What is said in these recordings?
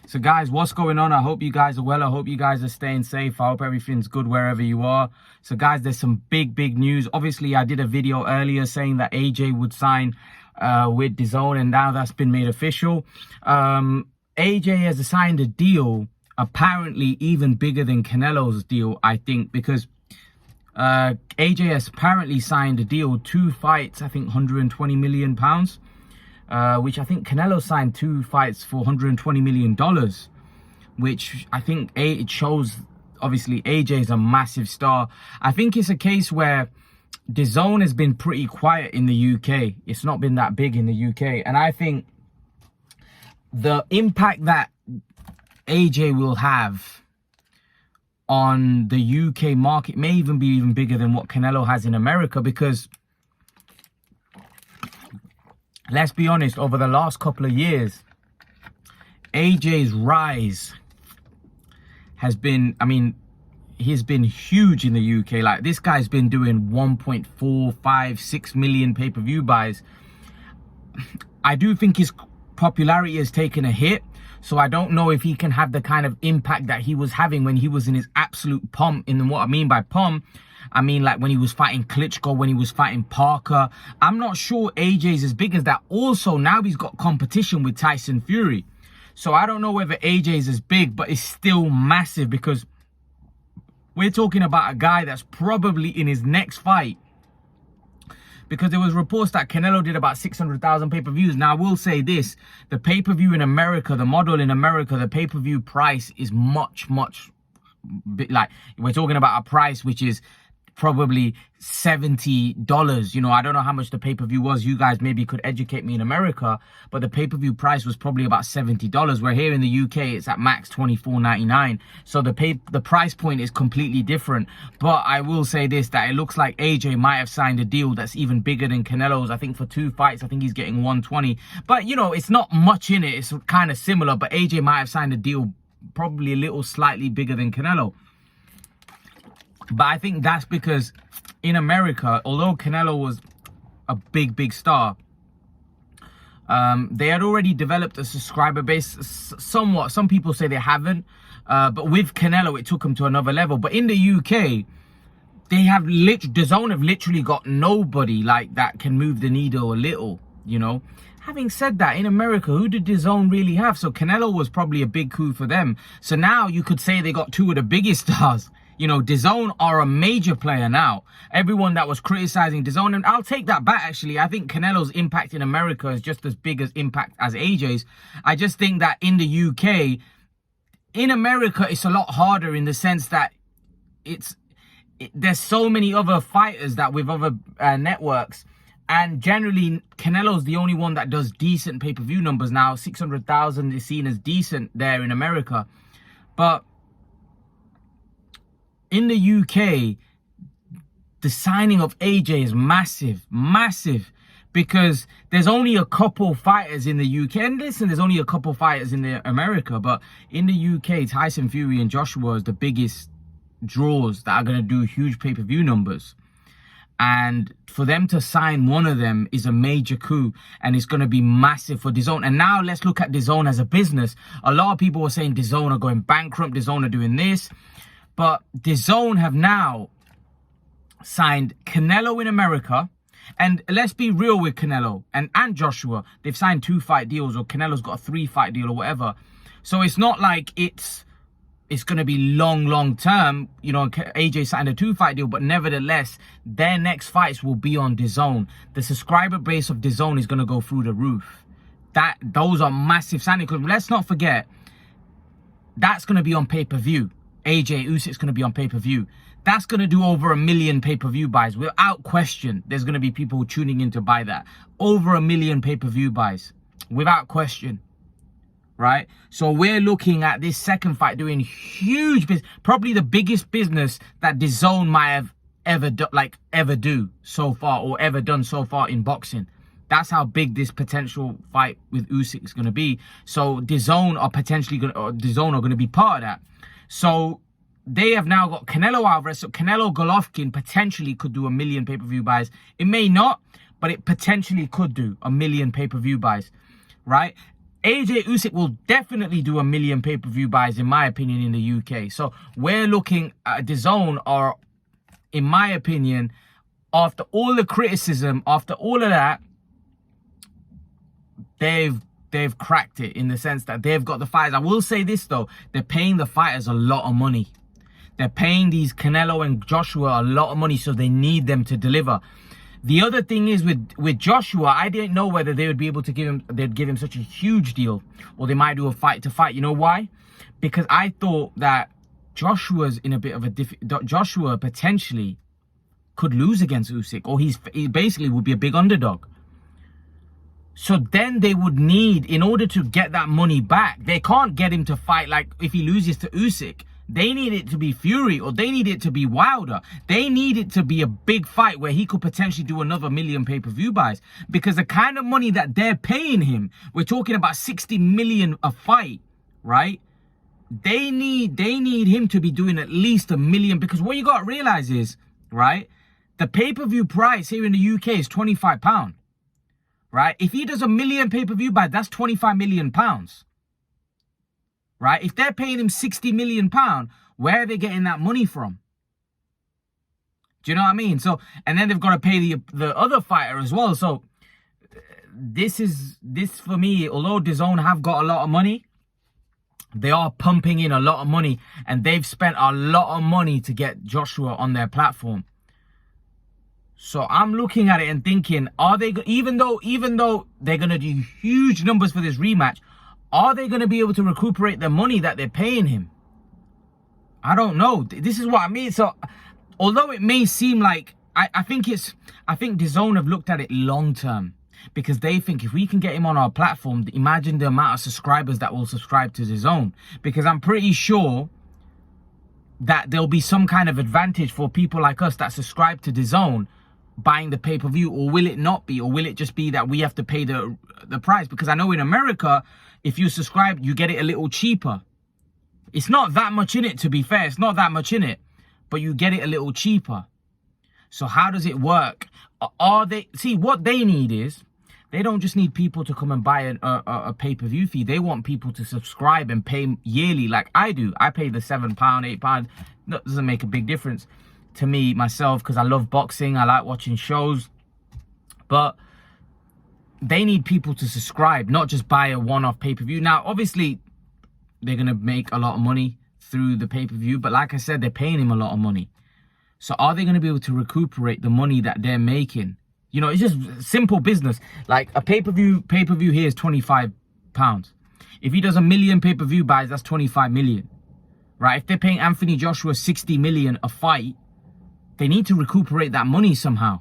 So guys, what's going on? I hope you guys are well. I hope you guys are staying safe. I hope everything's good wherever you are. So guys, there's some big news. Obviously, I did a video earlier saying that AJ would sign with DAZN, and now that's been made official. AJ has signed a deal apparently even bigger than Canelo's deal, I think, because AJ has apparently signed a deal, 2 fights, I think £120 million. Which I think Canelo signed 2 fights for $120 million, which I think it shows, obviously, AJ is a massive star. I think it's a case where DAZN has been pretty quiet in the UK. It's not been that big in the UK. And I think the impact that AJ will have on the UK market may even be bigger than what Canelo has in America, because let's be honest, over the last couple of years, AJ's rise has been, he's been huge in the UK. Like, this guy's been doing 1.456 million pay-per-view buys. I do think his popularity has taken a hit, so I don't know if he can have the kind of impact that he was having when he was in his absolute pomp. And what I mean by pomp, I mean like when he was fighting Klitschko, when he was fighting Parker. I'm not sure AJ's as big as that. Also, now he's got competition with Tyson Fury. So I don't know whether AJ's as big, but it's still massive, because we're talking about a guy that's probably in his next fight. Because there was reports that Canelo did about 600,000 pay-per-views. Now, I will say this. The pay-per-view in America, the model in America, the pay-per-view price is much, like, we're talking about a price which is probably $70. You know, I don't know how much the pay-per-view was. You guys maybe could educate me in America, but the pay-per-view price was probably about $70. Where here in the UK, it's at max $24.99. So the price point is completely different. But I will say this, that it looks like AJ might have signed a deal that's even bigger than Canelo's. I think for 2 fights, I think he's getting 120. But, you know, it's not much in it. It's kind of similar, but AJ might have signed a deal probably a little slightly bigger than Canelo. But I think that's because in America, although Canelo was a big star, they had already developed a subscriber base somewhat. Some people say they haven't, but with Canelo, it took them to another level. But in the UK, they have DAZN have literally got nobody like that can move the needle a little, you know. Having said that, in America, who did DAZN really have? So Canelo was probably a big coup for them. So now you could say they got 2 of the biggest stars. You know, DAZN are a major player now. Everyone that was criticizing DAZN, and I'll take that back, actually. I think Canelo's impact in America is just as big as impact as AJ's. I just think that in the UK, in America, it's a lot harder in the sense that there's so many other fighters that with other networks. And generally, Canelo's the only one that does decent pay-per-view numbers now. 600,000 is seen as decent there in America. But in the UK, the signing of AJ is massive, because there's only a couple fighters in the UK. And listen, there's only a couple fighters in America, but in the UK, Tyson Fury and Joshua is the biggest draws that are going to do huge pay-per-view numbers. And for them to sign one of them is a major coup, and it's going to be massive for DAZN. And now let's look at DAZN as a business. A lot of people were saying DAZN are going bankrupt, DAZN are doing this. But DAZN have now signed Canelo in America. And let's be real with Canelo and Joshua. They've signed 2 fight deals, or Canelo's got a 3 fight deal or whatever. So it's not like it's going to be long term. You know, AJ signed a 2 fight deal, but nevertheless, their next fights will be on DAZN. The subscriber base of DAZN is going to go through the roof. Those are massive signings. Because let's not forget, that's going to be on pay-per-view. AJ Usyk's going to be on pay-per-view. That's going to do over 1 million pay-per-view buys. Without question, there's going to be people tuning in to buy that. Over 1 million pay-per-view buys. Without question. Right? So we're looking at this second fight doing huge business. Probably the biggest business that DAZN might have ever do so far, or ever done so far in boxing. That's how big this potential fight with Usyk is going to be. So DAZN are going to be part of that. So they have now got Canelo Alvarez. So Canelo Golovkin potentially could do 1 million pay-per-view buys. It may not, but it potentially could do 1 million pay-per-view buys, right? AJ Usyk will definitely do 1 million pay-per-view buys, in my opinion, in the UK. So we're looking at DAZN, or in my opinion, after all the criticism, after all of that, they've cracked it in the sense that they've got the fighters. I will say this though, they're paying the fighters a lot of money. They're paying these Canelo and Joshua a lot of money, so they need them to deliver. The other thing is with Joshua, I didn't know whether they would be able to they'd give him such a huge deal, or they might do a fight to fight. You know why? Because I thought that Joshua's in a bit of a Joshua potentially could lose against Usyk, or he basically would be a big underdog. So then they would need, in order to get that money back, they can't get him to fight like if he loses to Usyk. They need it to be Fury, or they need it to be Wilder. They need it to be a big fight where he could potentially do another 1 million pay-per-view buys. Because the kind of money that they're paying him, we're talking about 60 million a fight, right? They need him to be doing at least 1 million, because what you got to realize is, right, the pay-per-view price here in the UK is £25. Right? If he does 1 million pay-per-view buys, that's £25 million. Right? If they're paying him £60 million, where are they getting that money from? Do you know what I mean? So, and then they've got to pay the other fighter as well. So this for me, although DAZN have got a lot of money, they are pumping in a lot of money, and they've spent a lot of money to get Joshua on their platform. So I'm looking at it and thinking, are they, even though they're going to do huge numbers for this rematch, are they going to be able to recuperate the money that they're paying him? I don't know. This is what I mean. So although it may seem like, I think DAZN have looked at it long term, because they think if we can get him on our platform, imagine the amount of subscribers that will subscribe to DAZN. Because I'm pretty sure that there'll be some kind of advantage for people like us that subscribe to DAZN buying the pay-per-view, or will it not be? Or will it just be that we have to pay the price? Because I know in America, if you subscribe, you get it a little cheaper. It's not that much in it, to be fair. It's not that much in it, but you get it a little cheaper. So how does it work? See, what they need is, they don't just need people to come and buy a pay-per-view fee. They want people to subscribe and pay yearly like I do. I pay the £7, £8. That doesn't make a big difference to me, myself, because I love boxing. I like watching shows. But they need people to subscribe, not just buy a one-off pay-per-view. Now, obviously, they're going to make a lot of money through the pay-per-view. But like I said, they're paying him a lot of money. So are they going to be able to recuperate the money that they're making? You know, it's just simple business. Like a pay-per-view here is £25. If he does 1 million pay-per-view buys, that's 25 million. Right? If they're paying Anthony Joshua 60 million a fight, they need to recuperate that money somehow.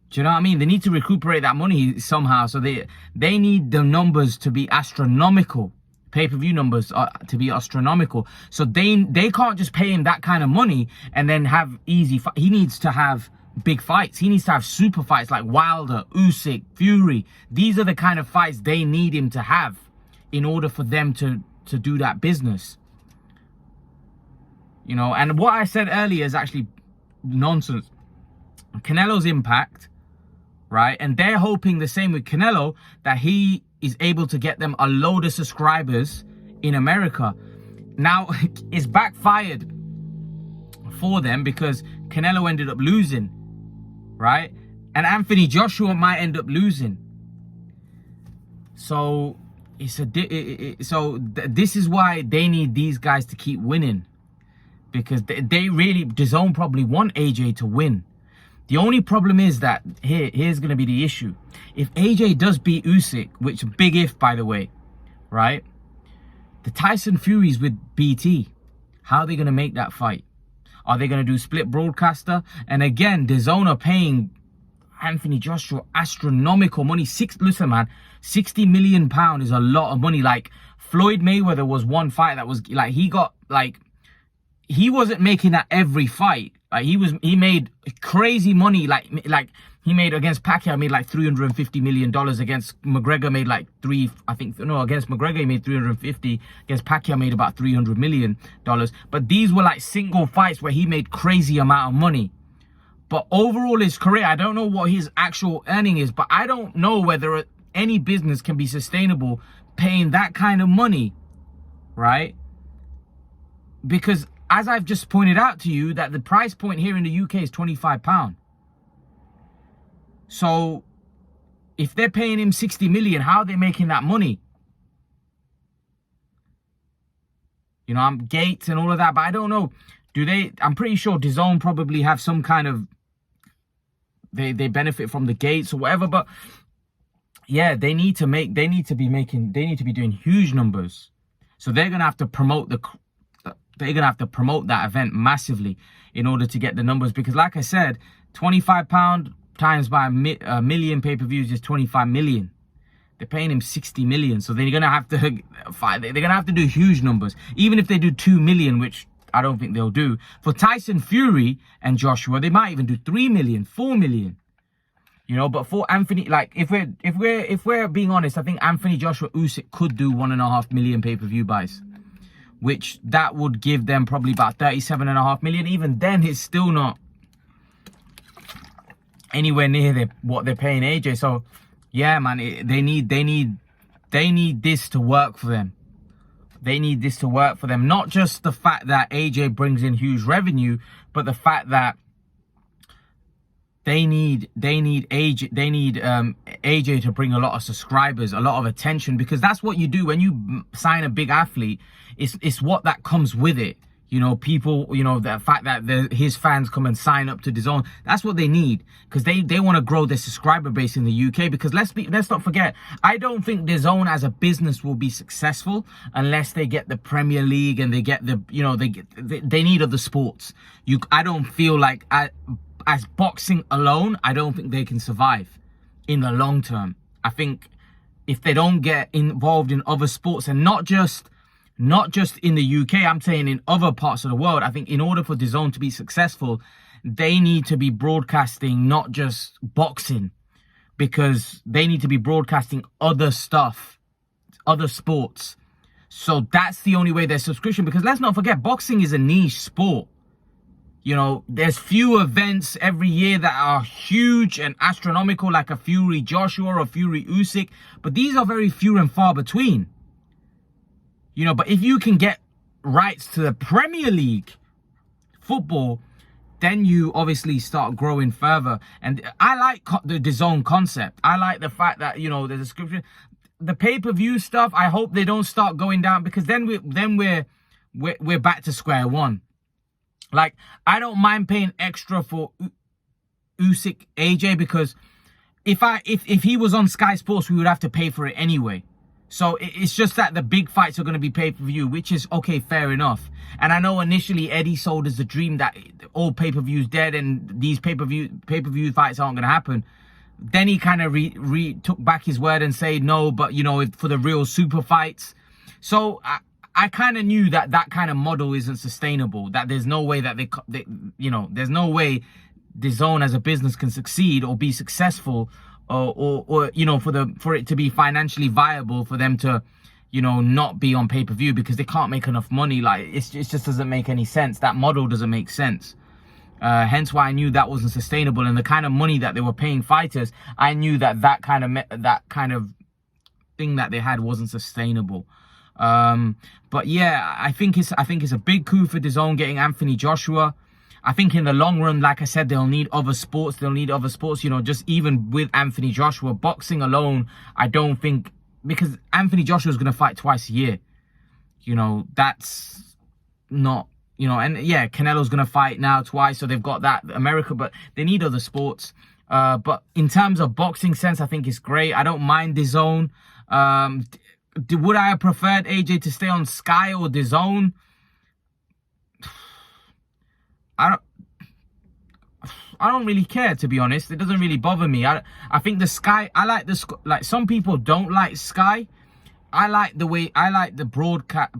Do you know what I mean? They need to recuperate that money somehow. So they need the numbers to be astronomical. Pay-per-view numbers to be astronomical. So they can't just pay him that kind of money and then have easy he needs to have big fights. He needs to have super fights like Wilder, Usyk, Fury. These are the kind of fights they need him to have in order for them to do that business. You know, and what I said earlier is actually nonsense. Canelo's Impact, right? And they're hoping the same with Canelo, that he is able to get them a load of subscribers in America. Now, it's backfired for them because Canelo ended up losing, right? And Anthony Joshua might end up losing. So this is why they need these guys to keep winning. Because they really, DAZN probably want AJ to win. The only problem is that here's going to be the issue. If AJ does beat Usyk, which big if, by the way, right? The Tyson Fury's with BT. How are they going to make that fight? Are they going to do split broadcaster? And again, DAZN are paying Anthony Joshua astronomical money. Listen, man, £60 million is a lot of money. Like Floyd Mayweather was one fight that was like, he wasn't making that every fight. Like he made crazy money. Like he made against Pacquiao, made like $350 million. Against McGregor made like against McGregor he made 350. Against Pacquiao made about $300 million. But these were like single fights where he made crazy amount of money. But overall his career, I don't know what his actual earning is, but I don't know whether any business can be sustainable paying that kind of money, right? Because as I've just pointed out to you, that the price point here in the UK is £25. So if they're paying him 60 million, how are they making that money? You know, I'm Gates and all of that, but I don't know. Do they? I'm pretty sure DAZN probably have some kind of, they benefit from the Gates or whatever, but yeah, they need to be doing huge numbers. So they're gonna have to promote that event massively in order to get the numbers, because like I said, £25 times by a million pay-per-views is 25 million. They're paying him 60 million, so they're gonna have to do huge numbers. Even if they do 2 million, which I don't think they'll do. For Tyson Fury and Joshua, they might even do 3 million, 4 million. You know, but for Anthony, like if we're being honest, I think Anthony Joshua Usyk could do 1.5 million pay-per-view buys, which that would give them probably about 37.5 million. Even then, it's still not anywhere near what they're paying AJ. So yeah, man, they need this to work for them. They need this to work for them. Not just the fact that AJ brings in huge revenue, but the fact that they need AJ to bring a lot of subscribers, a lot of attention, because that's what you do when you sign a big athlete. It's what that comes with it. You know, people, you know, the fact that his fans come and sign up to DAZN, that's what they need, because they want to grow their subscriber base in the UK. Because let's not forget, I don't think DAZN as a business will be successful unless they get the Premier League and they get the, you know, they need other sports. I don't feel like as boxing alone, I don't think they can survive in the long term. I think if they don't get involved in other sports, and not just in the UK, I'm saying in other parts of the world, I think in order for DAZN to be successful, they need to be broadcasting not just boxing, because they need to be broadcasting other stuff, other sports. So that's the only way their subscription, because let's not forget, boxing is a niche sport. You know, there's few events every year that are huge and astronomical, like a Fury Joshua or Fury Usyk, but these are very few and far between. You know, but if you can get rights to the Premier League football, then you obviously start growing further. And I like the DAZN concept. I like the fact that, you know, the description, the pay-per-view stuff, I hope they don't start going down, because then we're back to square one. Like, I don't mind paying extra for Usyk AJ, because if he was on Sky Sports, we would have to pay for it anyway. So it's just that the big fights are going to be pay-per-view, which is okay, fair enough. And I know initially Eddie sold us the dream that all pay-per-view's dead and these pay-per-view fights aren't going to happen. Then he kind of took back his word and said no, but you know, for the real super fights. So I kind of knew that kind of model isn't sustainable. That there's no way that there's no way DAZN as a business can succeed or be successful. Or you know, for it to be financially viable for them to, you know, not be on pay-per-view, because they can't make enough money. Like, it just doesn't make any sense. That model doesn't make sense. Hence why I knew that wasn't sustainable, and the kind of money that they were paying fighters, I knew that kind of thing that they had wasn't sustainable. But yeah, I think it's a big coup for DAZN getting Anthony Joshua. I think in the long run, like I said, they'll need other sports. You know, just even with Anthony Joshua, boxing alone, I don't think, because Anthony Joshua is going to fight twice a year. You know, that's not, you know, and yeah, Canelo's going to fight now twice. So they've got that America, but they need other sports. But in terms of boxing sense, I think it's great. I don't mind DAZN. Would I have preferred AJ to stay on Sky or DAZN? I don't really care, to be honest. It doesn't really bother me. I think the Sky, I like the, like, some people don't like Sky. I like the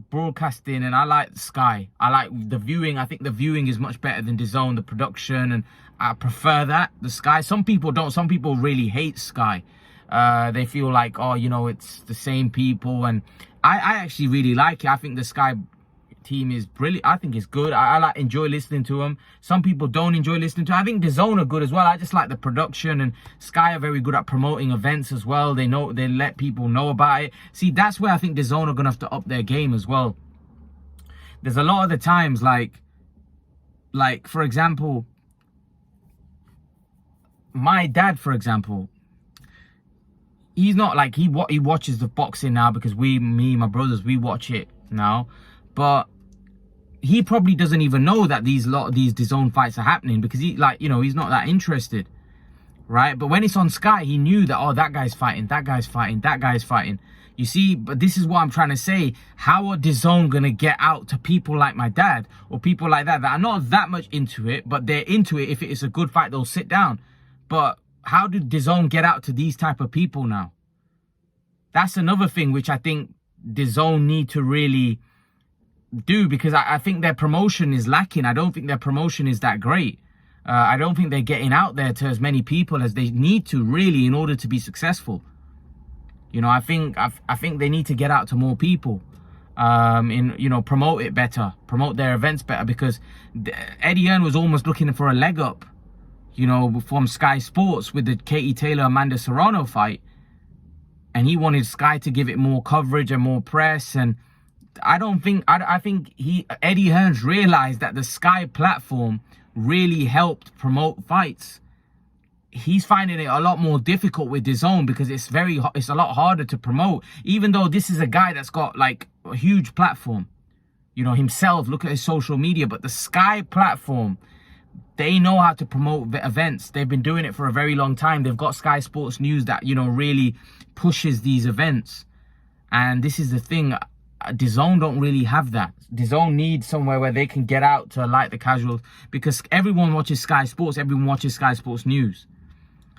broadcasting, and I like Sky. I like the viewing. I think the viewing is much better than DAZN, the production, and I prefer that, the Sky. Some people don't. Some people really hate Sky. They feel like, oh, you know, it's the same people, and I actually really like it. I think the Sky team is brilliant. I think it's good. I enjoy listening to them. Some people don't enjoy listening to them. I think DAZN are good as well. I just like the production, and Sky are very good at promoting events as well. They let people know about it. See, that's where I think DAZN are gonna have to up their game as well. There's a lot of the times, like for example, my dad, for example, he's not like he watches the boxing now because my brothers, we watch it now, but he probably doesn't even know that these DAZN fights are happening because he's not that interested, right? But when it's on Sky, he knew that, oh, that guy's fighting, that guy's fighting, that guy's fighting. You see, but this is what I'm trying to say. How are DAZN gonna get out to people like my dad or people like that are not that much into it, but they're into it? If it is a good fight, they'll sit down. But how did DAZN get out to these type of people now? That's another thing which I think DAZN need to really do, because I think their promotion is lacking. I don't think their promotion is that great. I don't think they're getting out there to as many people as they need to really in order to be successful. You know, I think they need to get out to more people, promote it better, promote their events better, because Eddie Hearn was almost looking for a leg up, you know, from Sky Sports with the Katie Taylor-Amanda Serrano fight. And he wanted Sky to give it more coverage and more press. And I think Eddie Hearn's realized that the Sky platform really helped promote fights. He's finding it a lot more difficult with DAZN because it's a lot harder to promote, even though this is a guy that's got like a huge platform, you know, himself. Look at his social media. But the Sky platform, they know how to promote events. They've been doing it for a very long time. They've got Sky Sports News that, you know, really pushes these events. And this is the thing, DAZN don't really have that. DAZN needs somewhere where they can get out to like the casuals, because everyone watches Sky Sports, everyone watches Sky Sports News.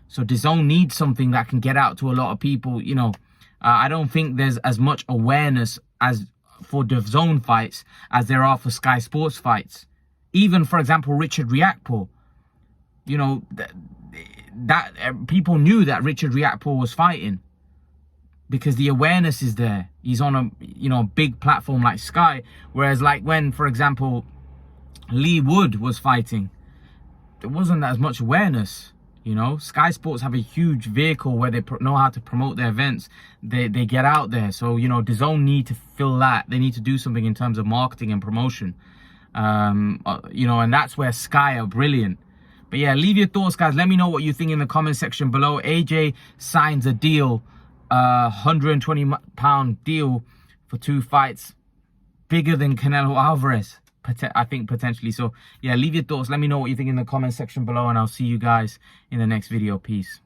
So DAZN needs something that can get out to a lot of people. You know, I don't think there's as much awareness as for DAZN fights as there are for Sky Sports fights. Even, for example, Richard Riakporhe, you know, that people knew that Richard Riakporhe was fighting because the awareness is there. He's on a big platform like Sky. Whereas like when, for example, Lee Wood was fighting, there wasn't as much awareness. You know, Sky Sports have a huge vehicle where they know how to promote their events. They get out there. So, you know, DAZN need to fill that. They need to do something in terms of marketing and promotion. You know, and that's where Sky are brilliant. But yeah, leave your thoughts, guys. Let me know what you think in the comment section below. AJ signs a deal, £120 deal for 2 fights, bigger than Canelo Alvarez, I think, potentially. So yeah, leave your thoughts. Let me know what you think in the comment section below, and I'll see you guys in the next video. Peace.